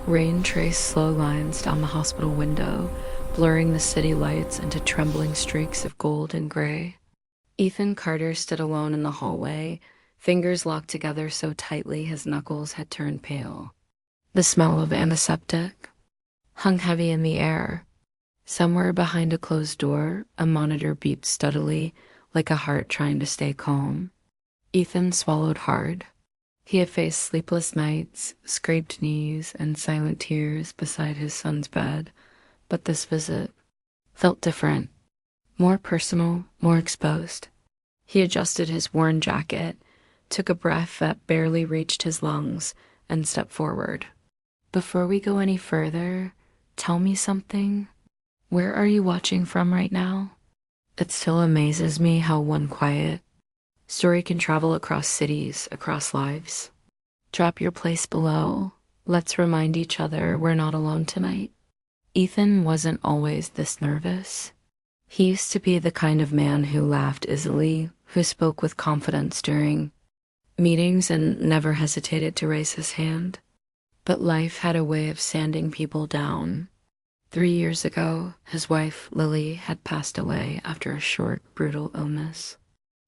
Rain traced slow lines down the hospital window, blurring the city lights into trembling streaks of gold and gray. Ethan Carter stood alone in the hallway, fingers locked together so tightly his knuckles had turned pale. The smell of antiseptic hung heavy in the air. Somewhere behind a closed door, a monitor beeped steadily, like a heart trying to stay calm. Ethan swallowed hard. He had faced sleepless nights, scraped knees, and silent tears beside his son's bed, but this visit felt different, more personal, more exposed. He adjusted his worn jacket, took a breath that barely reached his lungs, and stepped forward. "Before we go any further, tell me something. Where are you watching from right now?" It still amazes me how one quiet story can travel across cities, across lives. Drop your place below. Let's remind each other we're not alone tonight. Ethan wasn't always this nervous. He used to be the kind of man who laughed easily, who spoke with confidence during meetings and never hesitated to raise his hand. But life had a way of sanding people down. 3 years ago, his wife, Lily, had passed away after a short, brutal illness.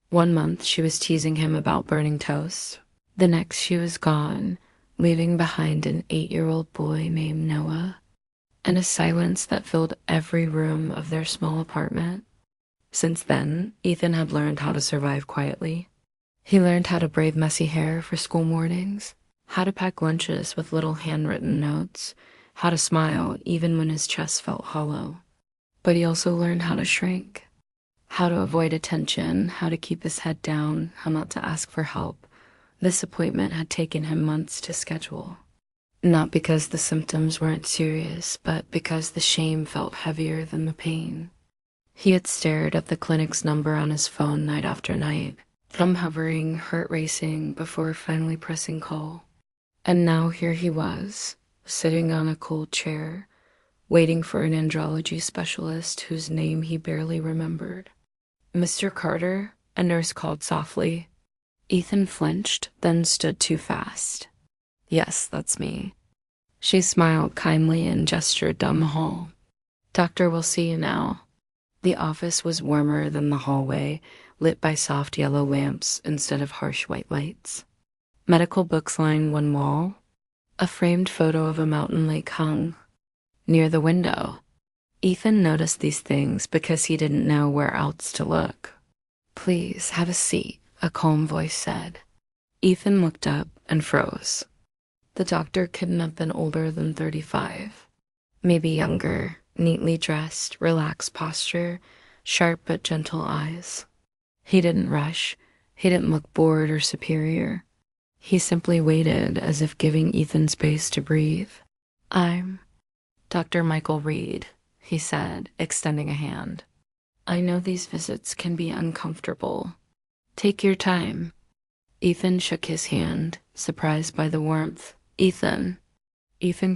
1 month, she was teasing him about burning toast. The next, she was gone, leaving behind an 8-year-old boy named Noah, and a silence that filled every room of their small apartment. Since then, Ethan had learned how to survive quietly. He learned how to braid messy hair for school mornings, how to pack lunches with little handwritten notes, how to smile even when his chest felt hollow. But he also learned how to shrink. How to avoid attention, how to keep his head down, how not to ask for help. This appointment had taken him months to schedule. Not because the symptoms weren't serious, but because the shame felt heavier than the pain. He had stared at the clinic's number on his phone night after night, thumb hovering, heart racing, before finally pressing call. And now here he was, sitting on a cold chair, waiting for an andrology specialist whose name he barely remembered. "Mr. Carter," a nurse called softly. Ethan flinched, then stood too fast. "Yes, that's me." She smiled kindly and gestured down the hall. "Doctor will see you now." The office was warmer than the hallway, lit by soft yellow lamps instead of harsh white lights. Medical books lined one wall. A framed photo of a mountain lake hung near the window. Ethan noticed these things because he didn't know where else to look. "Please, have a seat," a calm voice said. Ethan looked up and froze. The doctor couldn't have been older than 35. Maybe younger, neatly dressed, relaxed posture, sharp but gentle eyes. He didn't rush. He didn't look bored or superior. He simply waited, as if giving Ethan space to breathe. "I'm Dr. Michael Reed," he said, extending a hand. "I know these visits can be uncomfortable. Take your time." Ethan shook his hand, surprised by the warmth. Ethan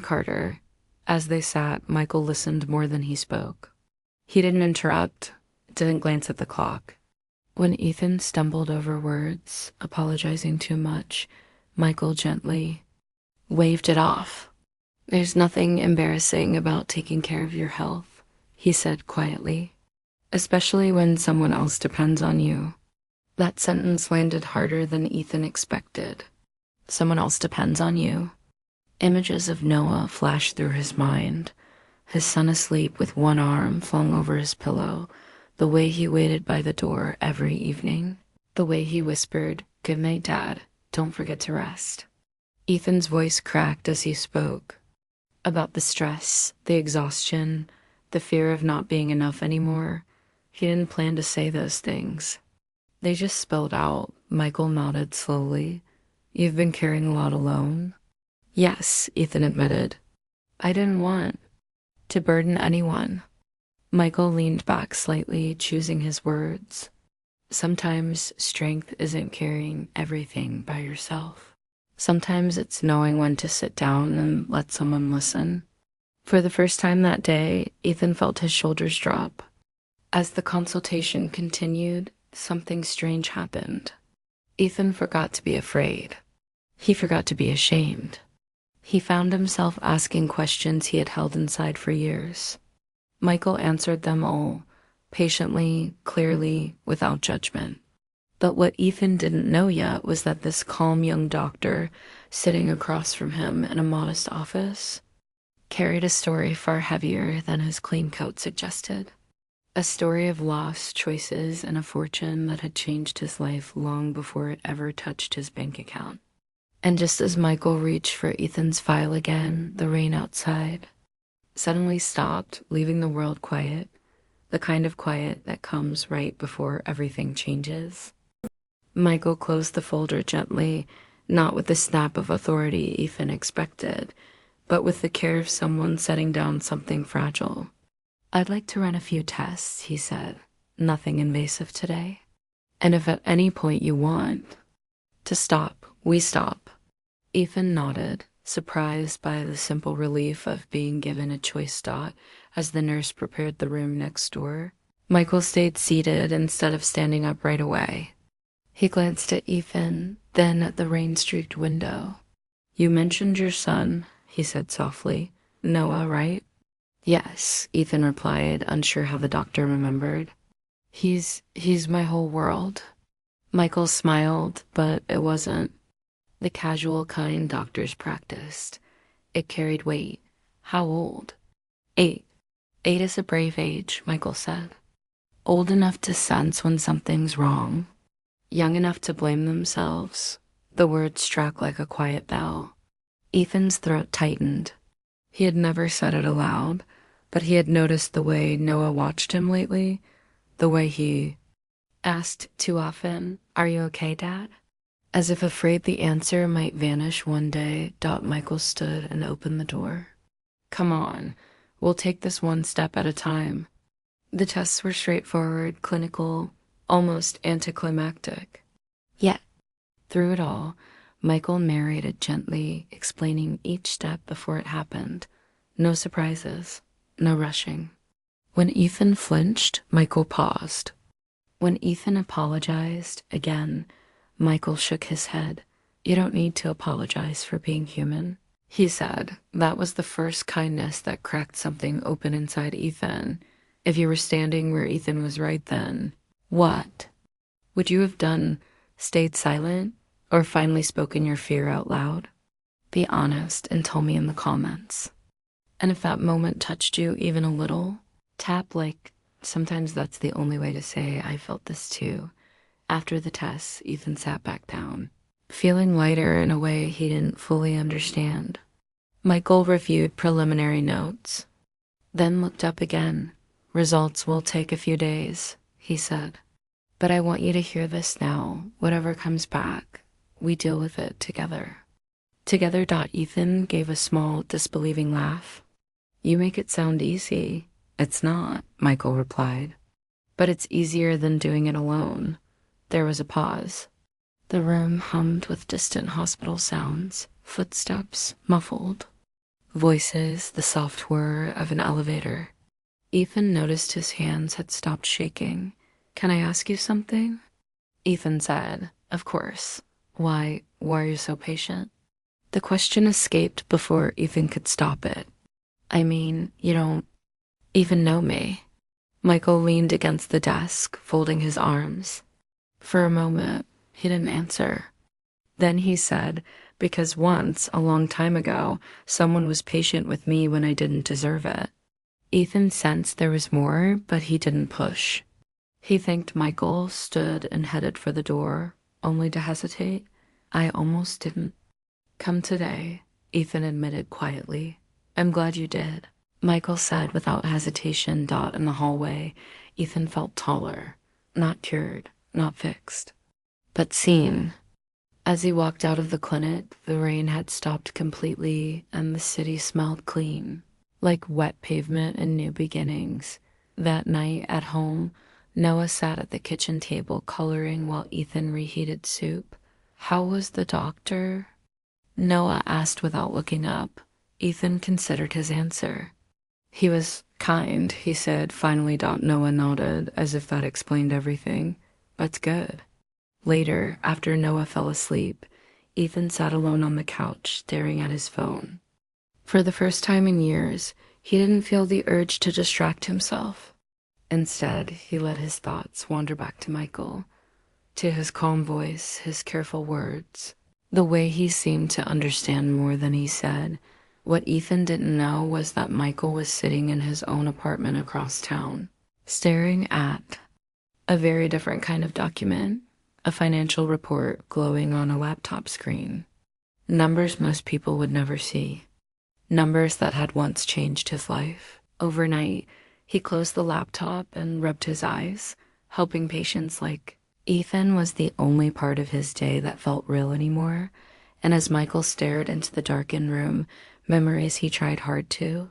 Carter." As they sat, Michael listened more than he spoke. He didn't interrupt, didn't glance at the clock. When Ethan stumbled over words, apologizing too much, Michael gently waved it off. "There's nothing embarrassing about taking care of your health," he said quietly, "especially when someone else depends on you." That sentence landed harder than Ethan expected. Someone else depends on you. Images of Noah flashed through his mind, his son asleep with one arm flung over his pillow, the way he waited by the door every evening, the way he whispered, "Good night, Dad. Don't forget to rest." Ethan's voice cracked as he spoke. About the stress, the exhaustion, the fear of not being enough anymore. He didn't plan to say those things. They just spilled out. Michael nodded slowly. "You've been carrying a lot alone?" "Yes," Ethan admitted. "I didn't want to burden anyone." Michael leaned back slightly, choosing his words. "Sometimes strength isn't carrying everything by yourself. Sometimes it's knowing when to sit down and let someone listen." For the first time that day, Ethan felt his shoulders drop. As the consultation continued, something strange happened. Ethan forgot to be afraid. He forgot to be ashamed. He found himself asking questions he had held inside for years. Michael answered them all, patiently, clearly, without judgment. But what Ethan didn't know yet was that this calm young doctor, sitting across from him in a modest office, carried a story far heavier than his clean coat suggested. A story of loss, choices, and a fortune that had changed his life long before it ever touched his bank account. And just as Michael reached for Ethan's file again, the rain outside suddenly stopped, leaving the world quiet, the kind of quiet that comes right before everything changes. Michael closed the folder gently, not with the snap of authority Ethan expected, but with the care of someone setting down something fragile. "I'd like to run a few tests," he said. "Nothing invasive today. And if at any point you want to stop, we stop." Ethan nodded, surprised by the simple relief of being given a choice dot as the nurse prepared the room next door. Michael stayed seated instead of standing up right away. He glanced at Ethan, then at the rain-streaked window. "You mentioned your son," he said softly. "Noah, right?" "Yes," Ethan replied, unsure how the doctor remembered. He's my whole world." Michael smiled, but it wasn't the casual kind doctors practiced. It carried weight. "How old?" "8. 8 is a brave age," Michael said. "Old enough to sense when something's wrong. Young enough to blame themselves." The word struck like a quiet bell. Ethan's throat tightened. He had never said it aloud, but he had noticed the way Noah watched him lately, the way he asked too often, "Are you okay, Dad?" As if afraid the answer might vanish one day, Michael stood and opened the door. "Come on, we'll take this one step at a time." The tests were straightforward, clinical, almost anticlimactic. Yet, through it all, Michael narrated gently, explaining each step before it happened. No surprises, no rushing. When Ethan flinched, Michael paused. When Ethan apologized, again, Michael shook his head. "You don't need to apologize for being human," he said. That was the first kindness that cracked something open inside Ethan. If you were standing where Ethan was right then, what would you have done? Stayed silent? Or finally spoken your fear out loud? Be honest and tell me in the comments. And if that moment touched you even a little, tap like. Sometimes that's the only way to say I felt this too. After the test, Ethan sat back down, feeling lighter in a way he didn't fully understand. Michael reviewed preliminary notes, then looked up again. "Results will take a few days," he said. "But I want you to hear this now. Whatever comes back, we deal with it together." Together. Ethan gave a small, disbelieving laugh. "You make it sound easy." "It's not," Michael replied. "But it's easier than doing it alone." There was a pause. The room hummed with distant hospital sounds, footsteps, muffled, voices, the soft whir of an elevator. Ethan noticed his hands had stopped shaking. "Can I ask you something?" Ethan said, "Of course. Why are you so patient?" The question escaped before Ethan could stop it. "I mean, you don't even know me." Michael leaned against the desk, folding his arms. For a moment, he didn't answer. Then he said, "Because once, a long time ago, someone was patient with me when I didn't deserve it." Ethan sensed there was more, but he didn't push. He thanked Michael, stood and headed for the door, only to hesitate. "I almost didn't come today," Ethan admitted quietly. "I'm glad you did," Michael said without hesitation. In the hallway, Ethan felt taller, not cured, not fixed, but seen. As he walked out of the clinic, the rain had stopped completely and the city smelled clean, like wet pavement and new beginnings. That night at home, Noah sat at the kitchen table coloring while Ethan reheated soup. "How was the doctor?" Noah asked without looking up. Ethan considered his answer. "He was kind," he said. Finally, Noah nodded, as if that explained everything. "That's good." Later, after Noah fell asleep, Ethan sat alone on the couch, staring at his phone. For the first time in years, he didn't feel the urge to distract himself. Instead, he let his thoughts wander back to Michael, to his calm voice, his careful words, the way he seemed to understand more than he said. What Ethan didn't know was that Michael was sitting in his own apartment across town, staring at a very different kind of document, a financial report glowing on a laptop screen. Numbers most people would never see. Numbers that had once changed his life. Overnight, he closed the laptop and rubbed his eyes, helping patients like Ethan was the only part of his day that felt real anymore, and as Michael stared into the darkened room, memories he tried hard to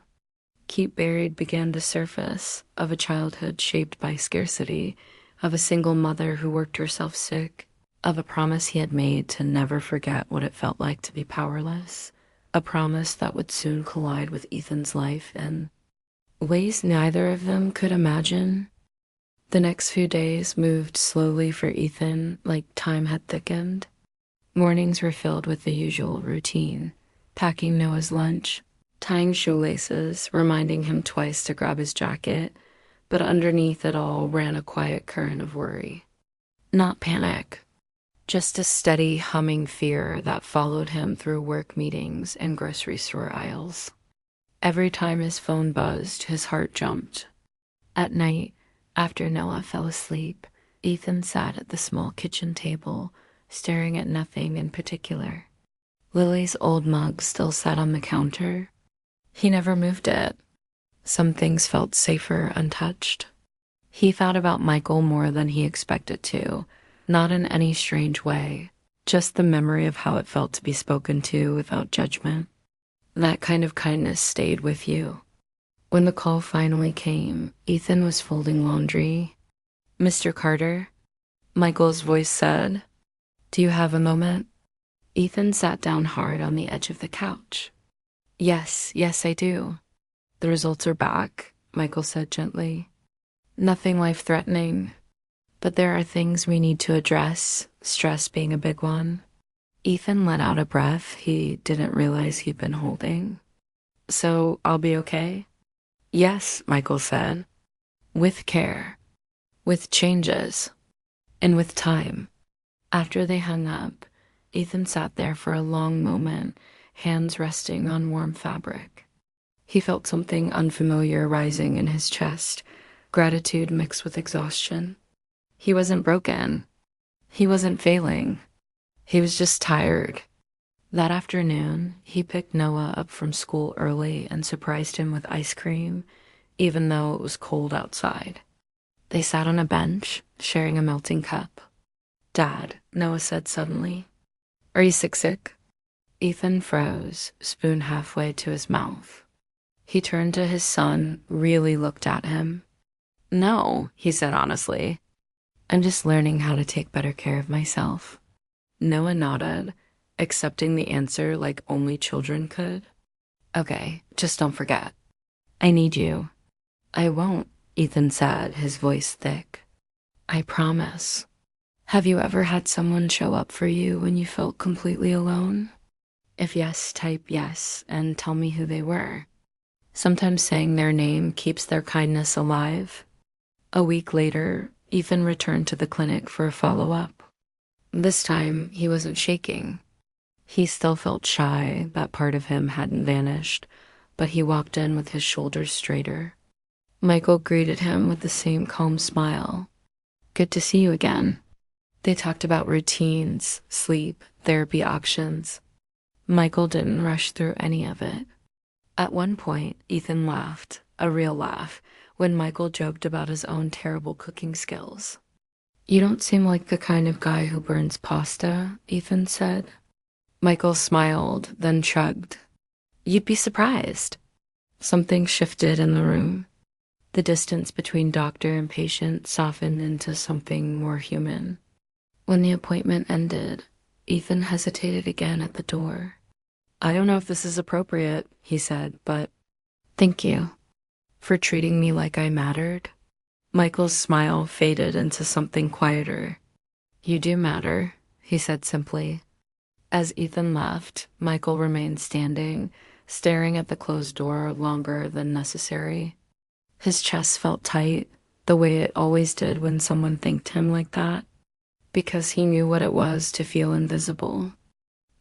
keep buried began to surface, of a childhood shaped by scarcity, of a single mother who worked herself sick, of a promise he had made to never forget what it felt like to be powerless, a promise that would soon collide with Ethan's life in ways neither of them could imagine. The next few days moved slowly for Ethan, like time had thickened. Mornings were filled with the usual routine, packing Noah's lunch, tying shoelaces, reminding him twice to grab his jacket, but underneath it all ran a quiet current of worry. Not panic, just a steady humming fear that followed him through work meetings and grocery store aisles. Every time his phone buzzed, his heart jumped. At night, after Noah fell asleep, Ethan sat at the small kitchen table, staring at nothing in particular. Lily's old mug still sat on the counter. He never moved it. Some things felt safer untouched. He thought about Michael more than he expected to, not in any strange way, just the memory of how it felt to be spoken to without judgment. That kind of kindness stayed with you. When the call finally came, Ethan was folding laundry. "Mr. Carter," Michael's voice said, "do you have a moment?" Ethan sat down hard on the edge of the couch. Yes, I do. "The results are back," Michael said gently. "Nothing life-threatening, but there are things we need to address, stress being a big one." Ethan let out a breath he didn't realize he'd been holding. "So I'll be okay?" "Yes," Michael said. "With care, with changes, and with time." After they hung up, Ethan sat there for a long moment, hands resting on warm fabric. He felt something unfamiliar rising in his chest, gratitude mixed with exhaustion. He wasn't broken. He wasn't failing. He was just tired. That afternoon, he picked Noah up from school early and surprised him with ice cream, even though it was cold outside. They sat on a bench, sharing a melting cup. "Dad," Noah said suddenly, "are you sick?" Ethan froze, spoon halfway to his mouth. He turned to his son, really looked at him. "No," he said honestly. "I'm just learning how to take better care of myself." Noah nodded, accepting the answer like only children could. "Okay, just don't forget. I need you." "I won't," Ethan said, his voice thick. "I promise." Have you ever had someone show up for you when you felt completely alone? If yes, type yes and tell me who they were. Sometimes saying their name keeps their kindness alive. A week later, Ethan returned to the clinic for a follow-up. This time, he wasn't shaking. He still felt shy, that part of him hadn't vanished, but he walked in with his shoulders straighter. Michael greeted him with the same calm smile. "Good to see you again." They talked about routines, sleep, therapy options. Michael didn't rush through any of it. At one point, Ethan laughed, a real laugh, when Michael joked about his own terrible cooking skills. "You don't seem like the kind of guy who burns pasta," Ethan said. Michael smiled, then shrugged. "You'd be surprised." Something shifted in the room. The distance between doctor and patient softened into something more human. When the appointment ended, Ethan hesitated again at the door. "I don't know if this is appropriate," he said, "but thank you for treating me like I mattered." Michael's smile faded into something quieter. "You do matter," he said simply. As Ethan left, Michael remained standing, staring at the closed door longer than necessary. His chest felt tight, the way it always did when someone thanked him like that, because he knew what it was to feel invisible.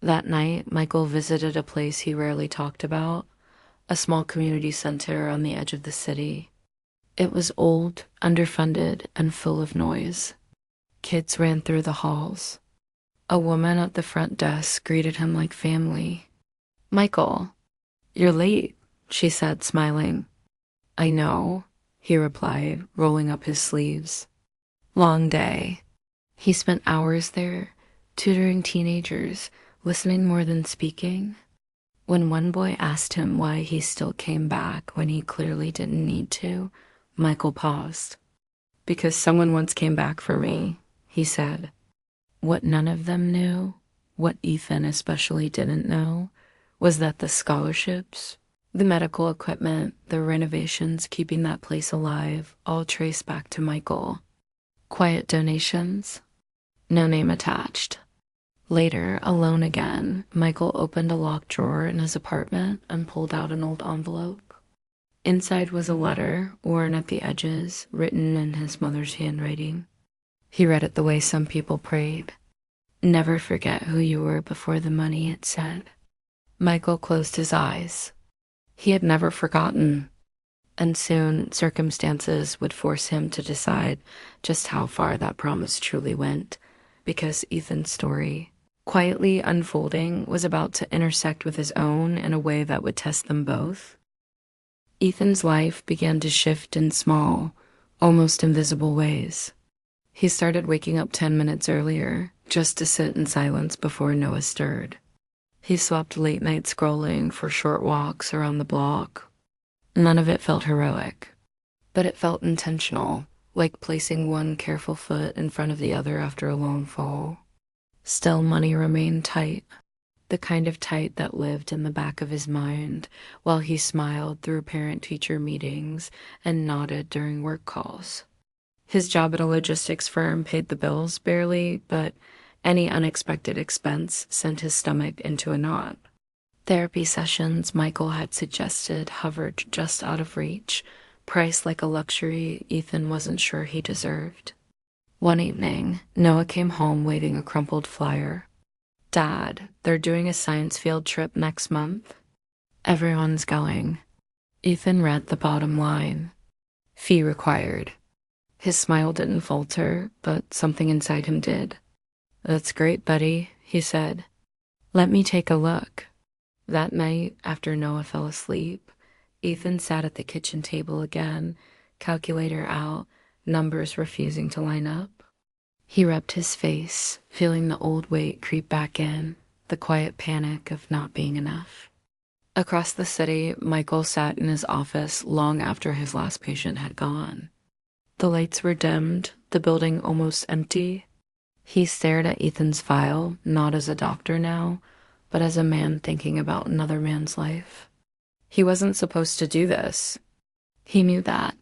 That night, Michael visited a place he rarely talked about, a small community center on the edge of the city. It was old, underfunded, and full of noise. Kids ran through the halls. A woman at the front desk greeted him like family. "Michael, you're late," she said, smiling. "I know," he replied, rolling up his sleeves. Long day. He spent hours there, tutoring teenagers, listening more than speaking. When one boy asked him why he still came back when he clearly didn't need to, Michael paused. "Because someone once came back for me," he said. What none of them knew, what Ethan especially didn't know, was that the scholarships, the medical equipment, the renovations keeping that place alive all trace back to Michael. Quiet donations, no name attached. Later, alone again, Michael opened a locked drawer in his apartment and pulled out an old envelope. Inside was a letter, worn at the edges, written in his mother's handwriting. He read it the way some people prayed. "Never forget who you were before the money," it said. Michael closed his eyes. He had never forgotten, and soon circumstances would force him to decide just how far that promise truly went, because Ethan's story, quietly unfolding, was about to intersect with his own in a way that would test them both. Ethan's life began to shift in small, almost invisible ways. He started waking up 10 minutes earlier, just to sit in silence before Noah stirred. He swapped late-night scrolling for short walks around the block. None of it felt heroic, but it felt intentional, like placing one careful foot in front of the other after a long fall. Still, money remained tight, the kind of tight that lived in the back of his mind while he smiled through parent-teacher meetings and nodded during work calls. His job at a logistics firm paid the bills barely, but any unexpected expense sent his stomach into a knot. Therapy sessions Michael had suggested hovered just out of reach, priced like a luxury Ethan wasn't sure he deserved. One evening, Noah came home waving a crumpled flyer. "Dad, they're doing a science field trip next month." "Everyone's going." Ethan read the bottom line. "Fee required." His smile didn't falter, but something inside him did. "That's great, buddy," he said. "Let me take a look." That night, after Noah fell asleep, Ethan sat at the kitchen table again, calculator out, numbers refusing to line up. He rubbed his face, feeling the old weight creep back in, the quiet panic of not being enough. Across the city, Michael sat in his office long after his last patient had gone. The lights were dimmed, the building almost empty. He stared at Ethan's file, not as a doctor now, but as a man thinking about another man's life. He wasn't supposed to do this. He knew that.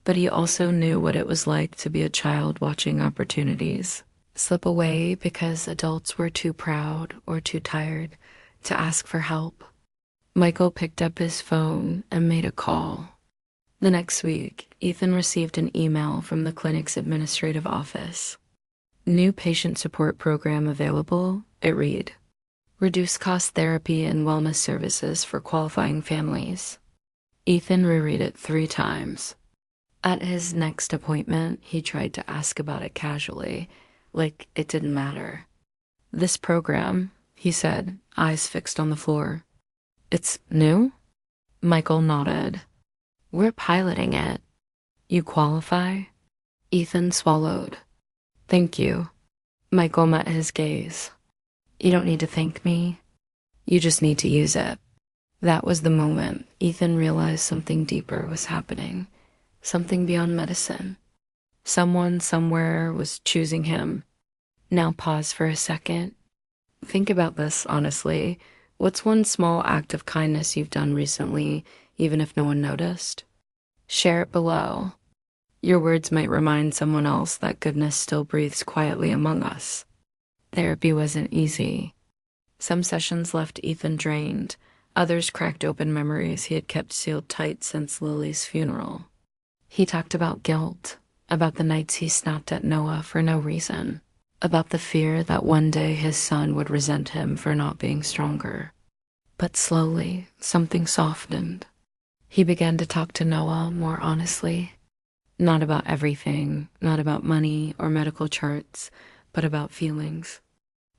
But he also knew what it was like to be a child watching opportunities slip away because adults were too proud or too tired to ask for help. Michael picked up his phone and made a call. The next week, Ethan received an email from the clinic's administrative office. "New patient support program available," it read. "Reduced cost therapy and wellness services for qualifying families." Ethan reread it 3 times. At his next appointment, he tried to ask about it casually, like it didn't matter. "This program," he said, eyes fixed on the floor. "It's new?" Michael nodded. "We're piloting it." "You qualify?" Ethan swallowed. "Thank you." Michael met his gaze. "You don't need to thank me. You just need to use it." That was the moment Ethan realized something deeper was happening, something beyond medicine. Someone somewhere was choosing him. Now pause for a second. Think about this honestly. What's one small act of kindness you've done recently, even if no one noticed? Share it below. Your words might remind someone else that goodness still breathes quietly among us. Therapy wasn't easy. Some sessions left Ethan drained, Others cracked open memories he had kept sealed tight since Lily's funeral. He talked about guilt, about the nights he snapped at Noah for no reason, about the fear that one day his son would resent him for not being stronger. But slowly, something softened. He began to talk to Noah more honestly. Not about everything, not about money or medical charts, but about feelings.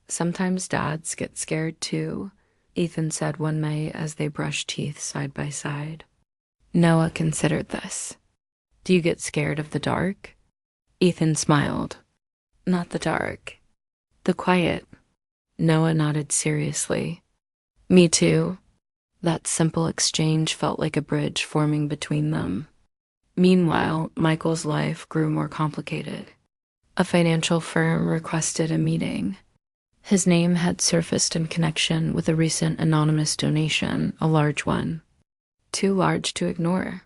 Sometimes dads get scared too, Ethan said one night as they brushed teeth side by side. Noah considered this. Do you get scared of the dark? Ethan smiled. Not the dark. The quiet. Noah nodded seriously. Me too. That simple exchange felt like a bridge forming between them. Meanwhile, Michael's life grew more complicated. A financial firm requested a meeting. His name had surfaced in connection with a recent anonymous donation, a large one. Too large to ignore.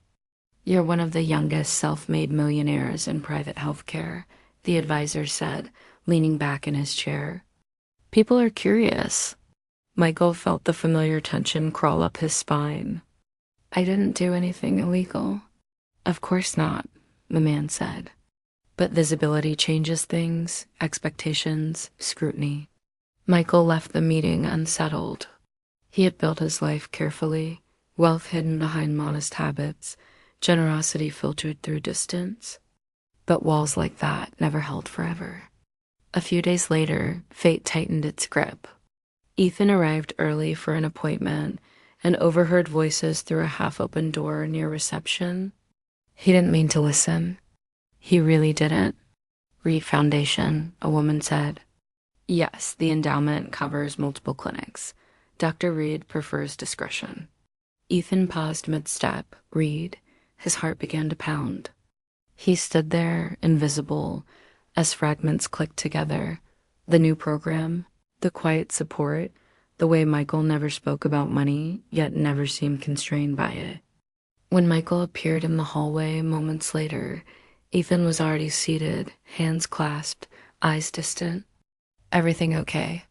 You're one of the youngest self-made millionaires in private healthcare, the advisor said, leaning back in his chair. People are curious. Michael felt the familiar tension crawl up his spine. I didn't do anything illegal. Of course not, the man said. But visibility changes things, expectations, scrutiny. Michael left the meeting unsettled. He had built his life carefully, wealth hidden behind modest habits, generosity filtered through distance. But walls like that never held forever. A few days later, fate tightened its grip. Ethan arrived early for an appointment and overheard voices through a half-open door near reception. He didn't mean to listen. He really didn't. Reed Foundation, a woman said. Yes, the endowment covers multiple clinics. Dr. Reed prefers discretion. Ethan paused mid-step. Reed, his heart began to pound. He stood there, invisible, as fragments clicked together. The new program, the quiet support, the way Michael never spoke about money, yet never seemed constrained by it. When Michael appeared in the hallway moments later, Ethan was already seated, hands clasped, eyes distant. Everything okay?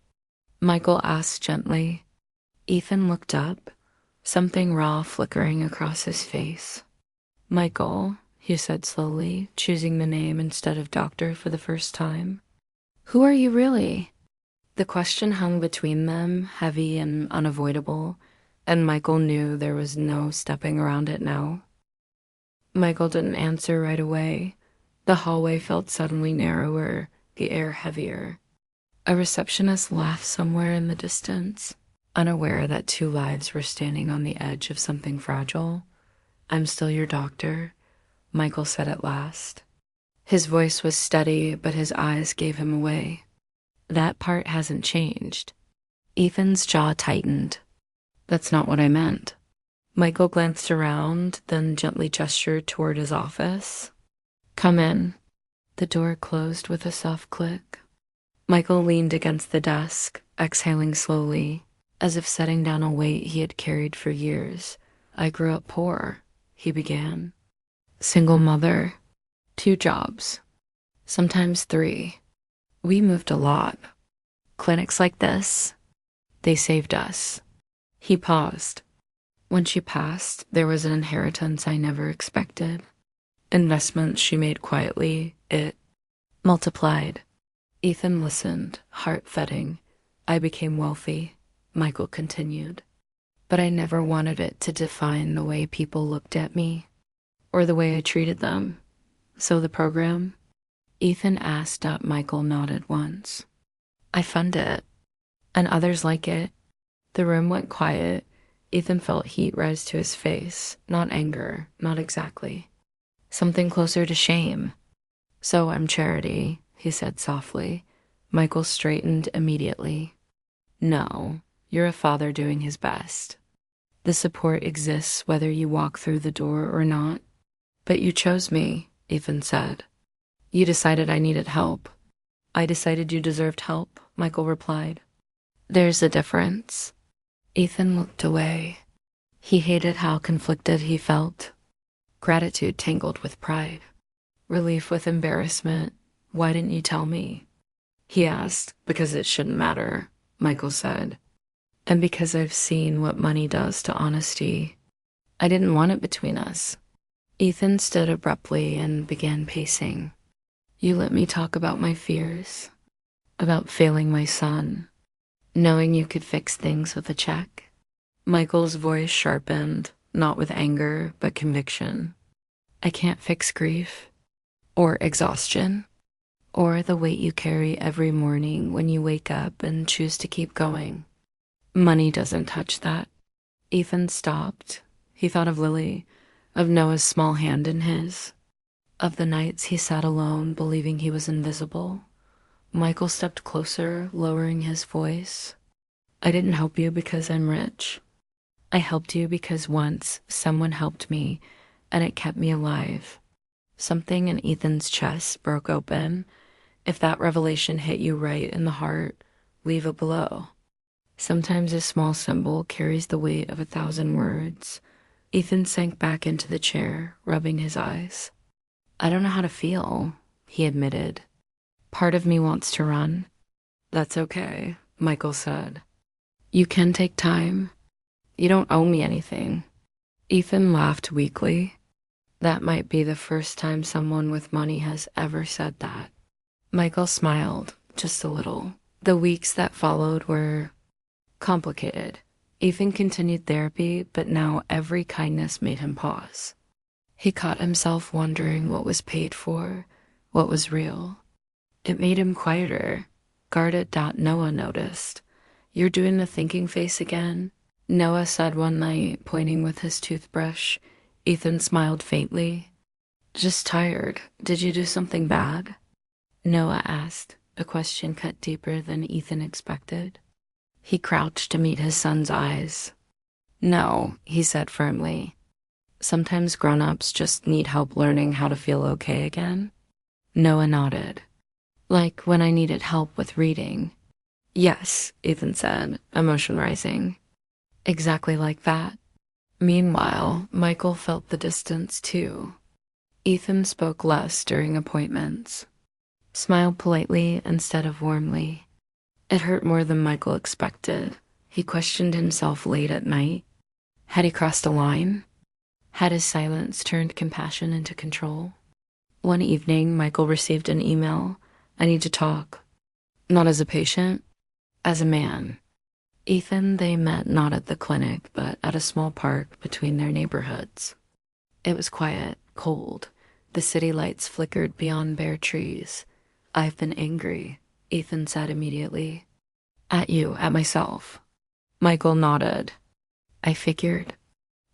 Michael asked gently. Ethan looked up, something raw flickering across his face. Michael, he said slowly, choosing the name instead of doctor for the first time. Who are you really? The question hung between them, heavy and unavoidable, and Michael knew there was no stepping around it now. Michael didn't answer right away. The hallway felt suddenly narrower, the air heavier. A receptionist laughed somewhere in the distance, unaware that two lives were standing on the edge of something fragile. I'm still your doctor, Michael said at last. His voice was steady, but his eyes gave him away. That part hasn't changed. Ethan's jaw tightened. That's not what I meant. Michael glanced around, then gently gestured toward his office. Come in. The door closed with a soft click. Michael leaned against the desk, exhaling slowly, as if setting down a weight he had carried for years. I grew up poor, he began. Single mother, 2 jobs, sometimes 3. We moved a lot. Clinics like this, they saved us. He paused. When she passed, there was an inheritance I never expected. Investments she made quietly, it multiplied. Ethan listened, heart thudding. I became wealthy, Michael continued. But I never wanted it to define the way people looked at me, or the way I treated them. So the program? Ethan asked up. Michael nodded once. I fund it, and others like it. The room went quiet. Ethan felt heat rise to his face, not anger, not exactly. Something closer to shame. So I'm charity, he said softly. Michael straightened immediately. No, you're a father doing his best. The support exists whether you walk through the door or not. But you chose me, Ethan said. You decided I needed help. I decided you deserved help, Michael replied. There's a difference. Ethan looked away. He hated how conflicted he felt. Gratitude tangled with pride. Relief with embarrassment. Why didn't you tell me? He asked. Because it shouldn't matter, Michael said. And because I've seen what money does to honesty, I didn't want it between us. Ethan stood abruptly and began pacing. You let me talk about my fears, about failing my son, knowing you could fix things with a check. Michael's voice sharpened, not with anger, but conviction. I can't fix grief, or exhaustion, or the weight you carry every morning when you wake up and choose to keep going. Money doesn't touch that. Ethan stopped. He thought of Lily, of Noah's small hand in his, of the nights he sat alone believing he was invisible. Michael stepped closer, lowering his voice. I didn't help you because I'm rich. I helped you because once someone helped me and it kept me alive. Something in Ethan's chest broke open. If that revelation hit you right in the heart, leave it below. Sometimes a small symbol carries the weight of 1,000 words. Ethan sank back into the chair, rubbing his eyes. I don't know how to feel, he admitted. Part of me wants to run. That's okay, Michael said. You can take time. You don't owe me anything. Ethan laughed weakly. That might be the first time someone with money has ever said that. Michael smiled, just a little. The weeks that followed were complicated. Ethan continued therapy, but now every kindness made him pause. He caught himself wondering what was paid for, what was real. It made him quieter, guarded. Noah noticed. You're doing the thinking face again, Noah said one night, pointing with his toothbrush. Ethan smiled faintly. Just tired. Did you do something bad? Noah asked, a question cut deeper than Ethan expected. He crouched to meet his son's eyes. No, he said firmly. Sometimes grown-ups just need help learning how to feel okay again. Noah nodded. Like when I needed help with reading. Yes, Ethan said, emotion rising. Exactly like that. Meanwhile, Michael felt the distance too. Ethan spoke less during appointments. Smiled politely instead of warmly. It hurt more than Michael expected. He questioned himself late at night. Had he crossed a line? Had his silence turned compassion into control? One evening, Michael received an email. I need to talk. Not as a patient, as a man. Ethan, they met not at the clinic, but at a small park between their neighborhoods. It was quiet, cold. The city lights flickered beyond bare trees. I've been angry, Ethan said immediately. At you, at myself. Michael nodded. I figured.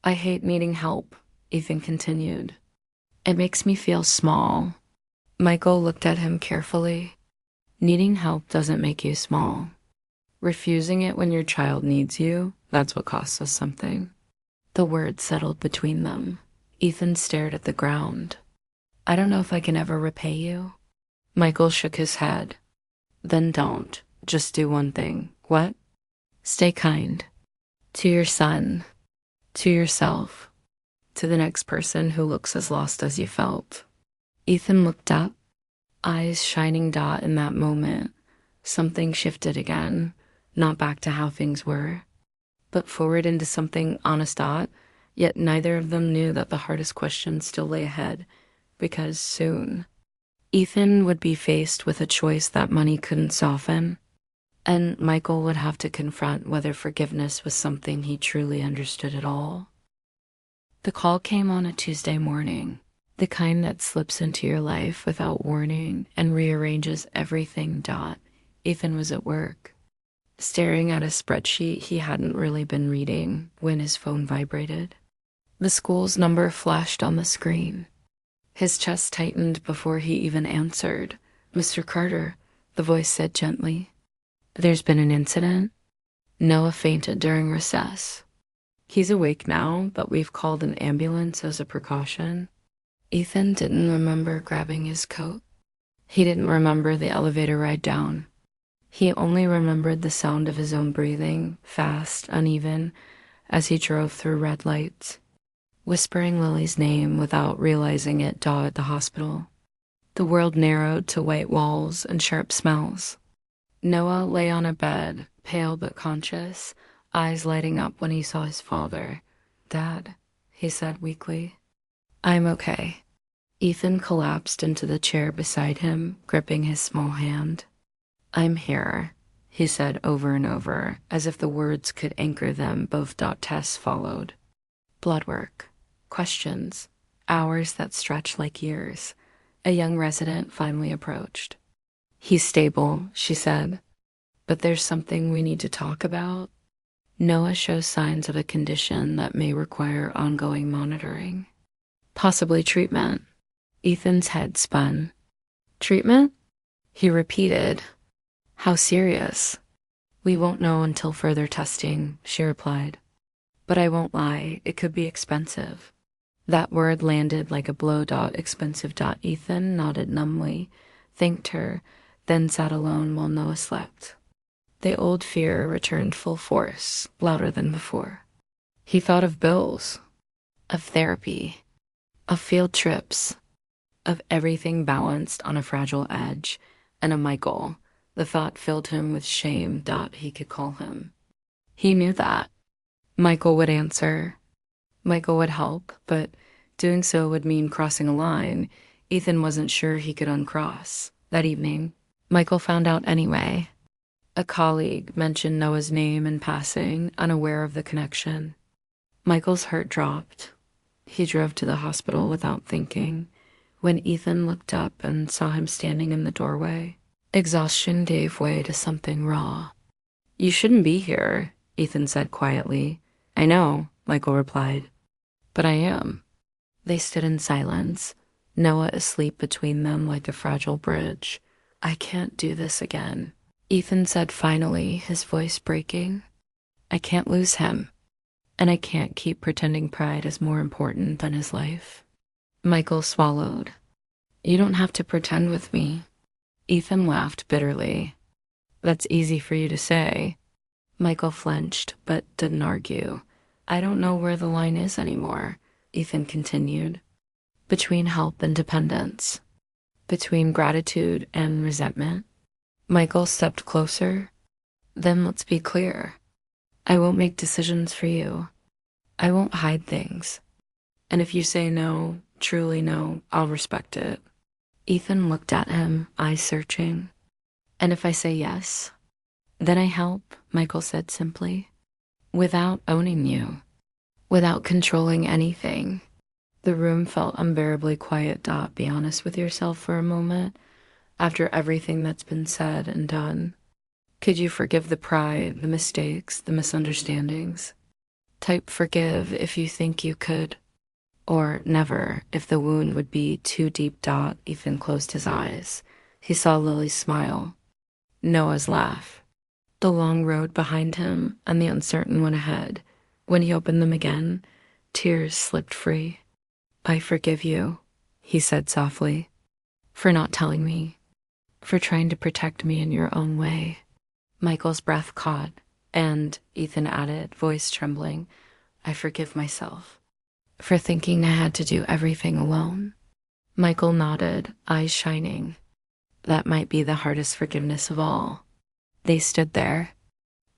I hate needing help, Ethan continued. It makes me feel small. Michael looked at him carefully. Needing help doesn't make you small. Refusing it when your child needs you, that's what costs us something. The words settled between them. Ethan stared at the ground. I don't know if I can ever repay you. Michael shook his head. Then don't. Just do one thing. What? Stay kind. To your son. To yourself. To the next person who looks as lost as you felt. Ethan looked up, eyes shining in that moment. Something shifted again, not back to how things were, but forward into something honest. Yet neither of them knew that the hardest question still lay ahead, because soon, Ethan would be faced with a choice that money couldn't soften, and Michael would have to confront whether forgiveness was something he truly understood at all. The call came on a Tuesday morning, the kind that slips into your life without warning and rearranges everything. Ethan was at work, staring at a spreadsheet he hadn't really been reading when his phone vibrated. The school's number flashed on the screen. His chest tightened before he even answered. Mr. Carter, the voice said gently. There's been an incident. Noah fainted during recess. He's awake now, but we've called an ambulance as a precaution. Ethan didn't remember grabbing his coat. He didn't remember the elevator ride down. He only remembered the sound of his own breathing, fast, uneven, as he drove through red lights, whispering Lily's name without realizing it. At the hospital. The world narrowed to white walls and sharp smells. Noah lay on a bed, pale but conscious, eyes lighting up when he saw his father. "Dad," he said weakly. "I'm okay." Ethan collapsed into the chair beside him, gripping his small hand. "I'm here," he said over and over, as if the words could anchor them. Both tests followed. Blood work, questions, hours that stretched like years. A young resident finally approached. "He's stable," she said, "but there's something we need to talk about. Noah shows signs of a condition that may require ongoing monitoring. Possibly treatment." Ethan's head spun. "Treatment?" he repeated. "How serious?" "We won't know until further testing," she replied. "But I won't lie, it could be expensive." That word landed like a blow. Expensive. Ethan nodded numbly, thanked her, then sat alone while Noah slept. The old fear returned full force, louder than before. He thought of bills, of therapy, of field trips, of everything balanced on a fragile edge, and of Michael. The thought filled him with shame. He could call him. He knew that. Michael would answer. Michael would help, but doing so would mean crossing a line Ethan wasn't sure he could uncross. That evening, Michael found out anyway. A colleague mentioned Noah's name in passing, unaware of the connection. Michael's heart dropped. He drove to the hospital without thinking. When Ethan looked up and saw him standing in the doorway, exhaustion gave way to something raw. "You shouldn't be here," Ethan said quietly. "I know," Michael replied. "But I am." They stood in silence, Noah asleep between them like a fragile bridge. "I can't do this again," Ethan said finally, his voice breaking. "I can't lose him, and I can't keep pretending pride is more important than his life." Michael swallowed. "You don't have to pretend with me." Ethan laughed bitterly. "That's easy for you to say." Michael flinched, but didn't argue. "I don't know where the line is anymore," Ethan continued. "Between help and dependence. Between gratitude and resentment." Michael stepped closer. "Then let's be clear. I won't make decisions for you. I won't hide things. And if you say no, truly no, I'll respect it." Ethan looked at him, eyes searching. "And if I say yes, then I help," Michael said simply. "Without owning you. Without controlling anything." The room felt unbearably quiet. Be honest with yourself for a moment. After everything that's been said and done, could you forgive the pride, the mistakes, the misunderstandings? Type forgive if you think you could. Or never, if the wound would be too deep. Ethan closed his eyes. He saw Lily's smile, Noah's laugh, the long road behind him, and the uncertain one ahead. When he opened them again, tears slipped free. "I forgive you," he said softly, "for not telling me, for trying to protect me in your own way." Michael's breath caught, and Ethan added, voice trembling, "I forgive myself for thinking I had to do everything alone." Michael nodded, eyes shining. That might be the hardest forgiveness of all. They stood there,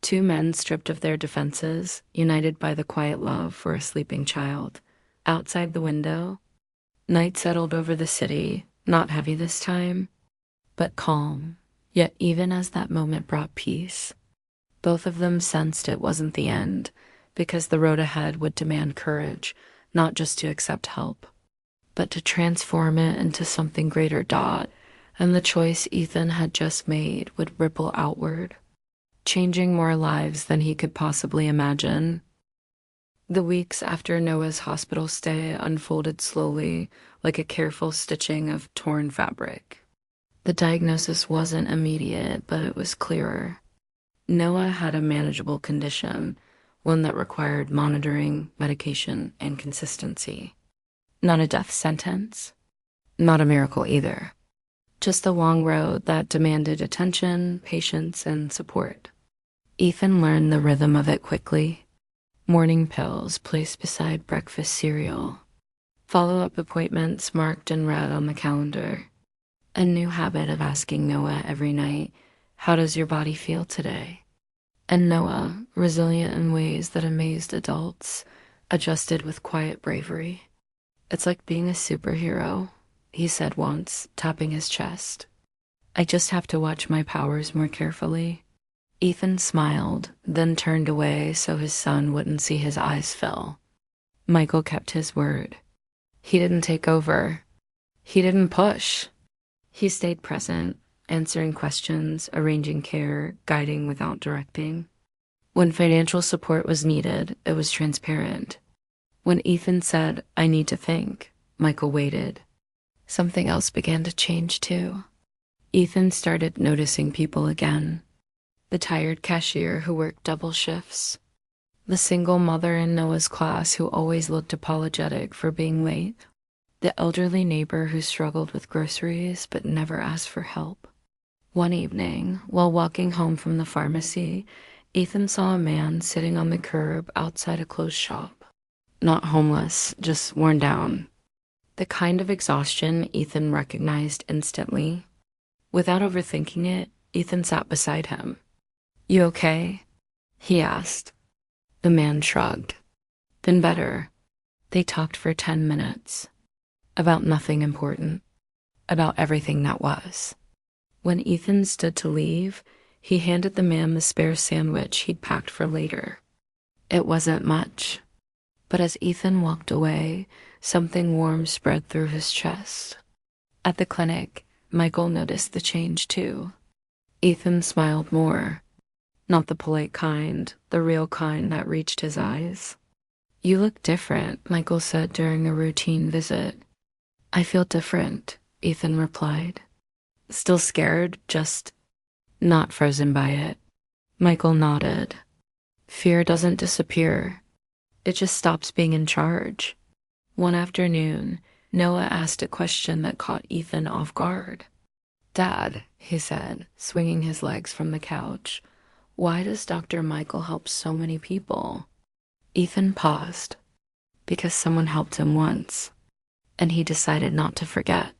two men stripped of their defenses, united by the quiet love for a sleeping child. Outside the window, night settled over the city, not heavy this time, but calm. Yet even as that moment brought peace, both of them sensed it wasn't the end, because the road ahead would demand courage, not just to accept help, but to transform it into something greater. And the choice Ethan had just made would ripple outward, changing more lives than he could possibly imagine. The weeks after Noah's hospital stay unfolded slowly, like a careful stitching of torn fabric. The diagnosis wasn't immediate, but it was clearer. Noah had a manageable condition, one that required monitoring, medication, and consistency. Not a death sentence, not a miracle either. Just a long road that demanded attention, patience, and support. Ethan learned the rhythm of it quickly. Morning pills placed beside breakfast cereal. Follow-up appointments marked in red on the calendar. A new habit of asking Noah every night, "How does your body feel today?" And Noah, resilient in ways that amazed adults, adjusted with quiet bravery. "It's like being a superhero," he said once, tapping his chest. "I just have to watch my powers more carefully." Ethan smiled, then turned away so his son wouldn't see his eyes fill. Michael kept his word. He didn't take over. He didn't push. He stayed present, answering questions, arranging care, guiding without directing. When financial support was needed, it was transparent. When Ethan said, "I need to think," Michael waited. Something else began to change too. Ethan started noticing people again. The tired cashier who worked double shifts. The single mother in Noah's class who always looked apologetic for being late. The elderly neighbor who struggled with groceries but never asked for help. One evening, while walking home from the pharmacy, Ethan saw a man sitting on the curb outside a closed shop. Not homeless, just worn down. The kind of exhaustion Ethan recognized instantly. Without overthinking it, Ethan sat beside him. "You okay?" he asked. The man shrugged. "Been better." They talked for 10 minutes. About nothing important. About everything that was. When Ethan stood to leave, he handed the man the spare sandwich he'd packed for later. It wasn't much. But as Ethan walked away, something warm spread through his chest. At the clinic, Michael noticed the change too. Ethan smiled more. Not the polite kind, the real kind that reached his eyes. "You look different," Michael said during a routine visit. "I feel different," Ethan replied. "Still scared, just not frozen by it." Michael nodded. "Fear doesn't disappear. It just stops being in charge." One afternoon, Noah asked a question that caught Ethan off guard. "Dad," he said, swinging his legs from the couch, "why does Dr. Michael help so many people?" Ethan paused. Because someone helped him once, and he decided not to forget.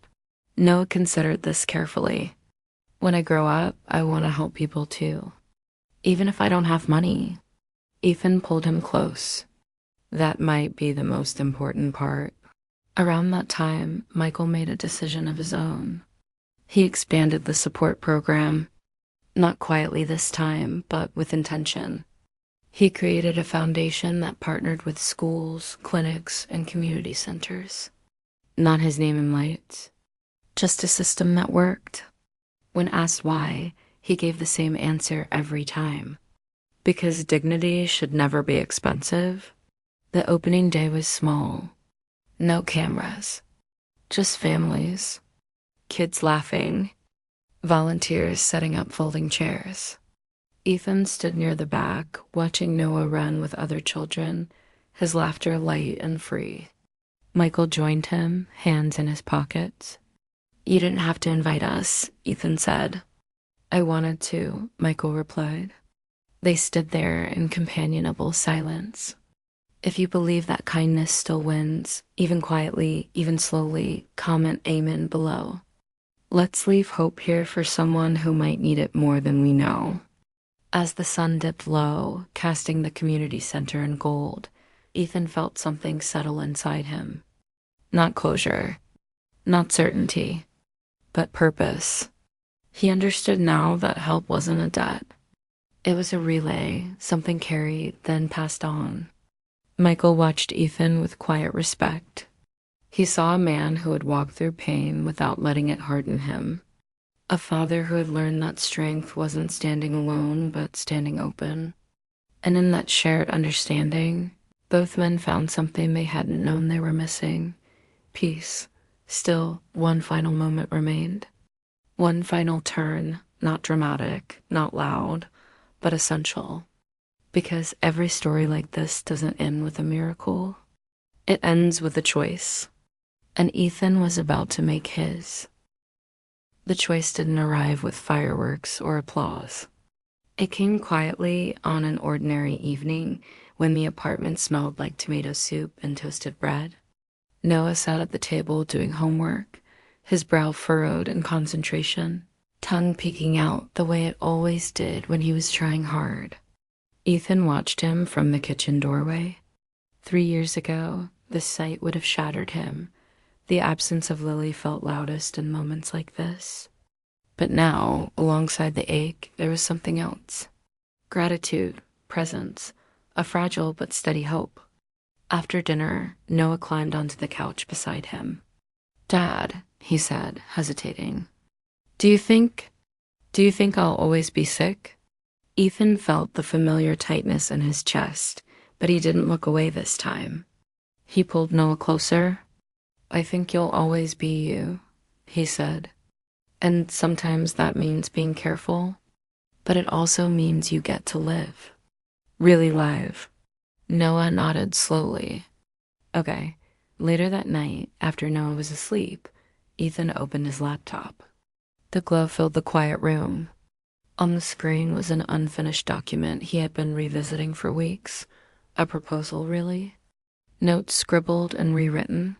Noah considered this carefully. "When I grow up, I want to help people too. Even if I don't have money." Ethan pulled him close. That might be the most important part. Around that time, Michael made a decision of his own. He expanded the support program. Not quietly this time, but with intention. He created a foundation that partnered with schools, clinics, and community centers. Not his name in lights, just a system that worked. When asked why, he gave the same answer every time. Because dignity should never be expensive. The opening day was small. No cameras. Just families. Kids laughing. Volunteers setting up folding chairs. Ethan stood near the back, watching Noah run with other children, his laughter light and free. Michael joined him, hands in his pockets. "You didn't have to invite us," Ethan said. "I wanted to," Michael replied. They stood there in companionable silence. If you believe that kindness still wins, even quietly, even slowly, comment amen below. Let's leave hope here for someone who might need it more than we know. As the sun dipped low, casting the community center in gold, Ethan felt something settle inside him. Not closure, not certainty, but purpose. He understood now that help wasn't a debt. It was a relay, something carried, then passed on. Michael watched Ethan with quiet respect. He saw a man who had walked through pain without letting it harden him. A father who had learned that strength wasn't standing alone, but standing open. And in that shared understanding, both men found something they hadn't known they were missing. Peace. Still, one final moment remained. One final turn, not dramatic, not loud, but essential. Because every story like this doesn't end with a miracle. It ends with a choice. And Ethan was about to make his. The choice didn't arrive with fireworks or applause. It came quietly on an ordinary evening when the apartment smelled like tomato soup and toasted bread. Noah sat at the table doing homework, his brow furrowed in concentration, tongue peeking out the way it always did when he was trying hard. Ethan watched him from the kitchen doorway. 3 years ago, this sight would have shattered him. The absence of Lily felt loudest in moments like this. But now, alongside the ache, there was something else. Gratitude, presence, a fragile but steady hope. After dinner, Noah climbed onto the couch beside him. "Dad," he said, hesitating. Do you think I'll always be sick?" Ethan felt the familiar tightness in his chest, but he didn't look away this time. He pulled Noah closer. "I think you'll always be you," he said. "And sometimes that means being careful, but it also means you get to live. Really live." Noah nodded slowly. Okay. Later that night, after Noah was asleep, Ethan opened his laptop. The glow filled the quiet room. On the screen was an unfinished document he had been revisiting for weeks. A proposal, really. Notes scribbled and rewritten.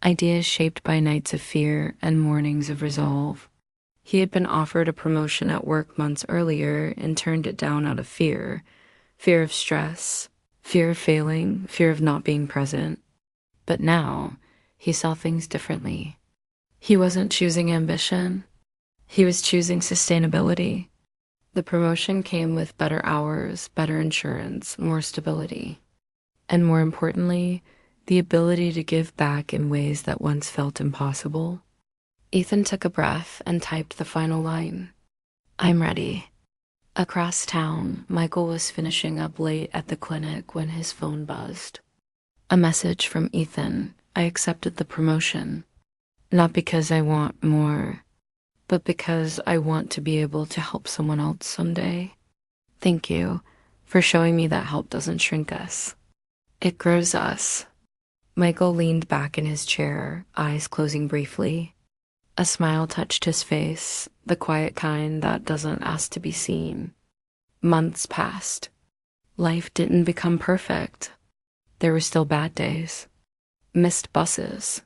Ideas shaped by nights of fear and mornings of resolve. He had been offered a promotion at work months earlier and turned it down out of fear. Fear of stress, fear of failing, fear of not being present. But now, he saw things differently. He wasn't choosing ambition. He was choosing sustainability. The promotion came with better hours, better insurance, more stability. And more importantly, the ability to give back in ways that once felt impossible. Ethan took a breath and typed the final line. "I'm ready." Across town, Michael was finishing up late at the clinic when his phone buzzed. A message from Ethan. "I accepted the promotion. Not because I want more, but because I want to be able to help someone else someday. Thank you for showing me that help doesn't shrink us. It grows us." Michael leaned back in his chair, eyes closing briefly. A smile touched his face, the quiet kind that doesn't ask to be seen. Months passed. Life didn't become perfect. There were still bad days. Missed buses.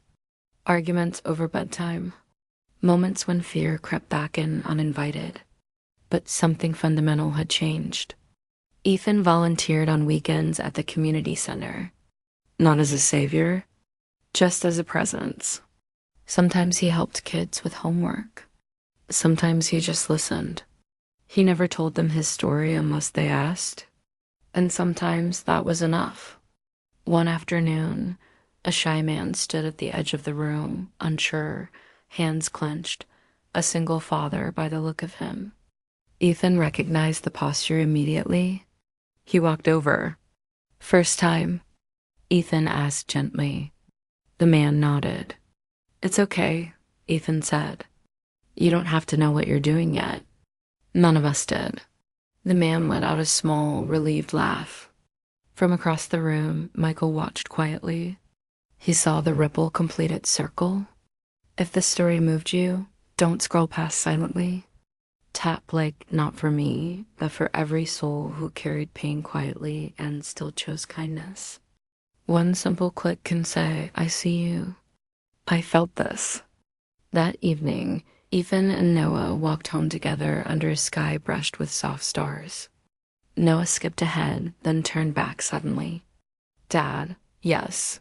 Arguments over bedtime. Moments when fear crept back in uninvited. But something fundamental had changed. Ethan volunteered on weekends at the community center. Not as a savior, just as a presence. Sometimes he helped kids with homework. Sometimes he just listened. He never told them his story unless they asked. And sometimes that was enough. One afternoon, a shy man stood at the edge of the room, unsure, hands clenched, a single father by the look of him. Ethan recognized the posture immediately. He walked over. "First time?" Ethan asked gently. The man nodded. "It's okay," Ethan said. "You don't have to know what you're doing yet." None of us did. The man let out a small, relieved laugh. From across the room, Michael watched quietly. He saw the ripple complete its circle. If this story moved you, don't scroll past silently. Tap like not for me, but for every soul who carried pain quietly and still chose kindness. One simple click can say, "I see you. I felt this." That evening, Ethan and Noah walked home together under a sky brushed with soft stars. Noah skipped ahead, then turned back suddenly. "Dad, yes."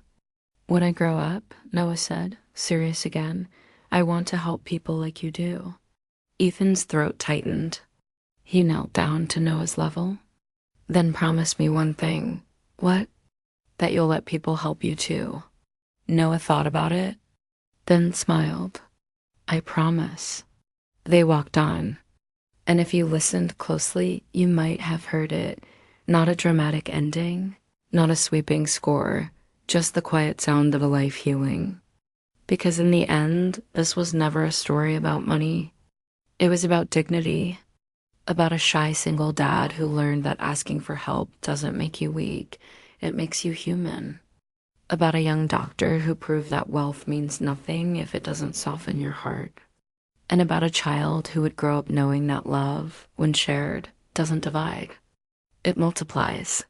"When I grow up," Noah said, serious again, "I want to help people like you do." Ethan's throat tightened. He knelt down to Noah's level. "Then promise me one thing." "What?" "That you'll let people help you too." Noah thought about it, then smiled. "I promise." They walked on. And if you listened closely, you might have heard it. Not a dramatic ending, not a sweeping score, just the quiet sound of a life healing. Because in the end, this was never a story about money. It was about dignity, about a shy single dad who learned that asking for help doesn't make you weak, it makes you human. About a young doctor who proved that wealth means nothing if it doesn't soften your heart. And about a child who would grow up knowing that love, when shared, doesn't divide. It multiplies.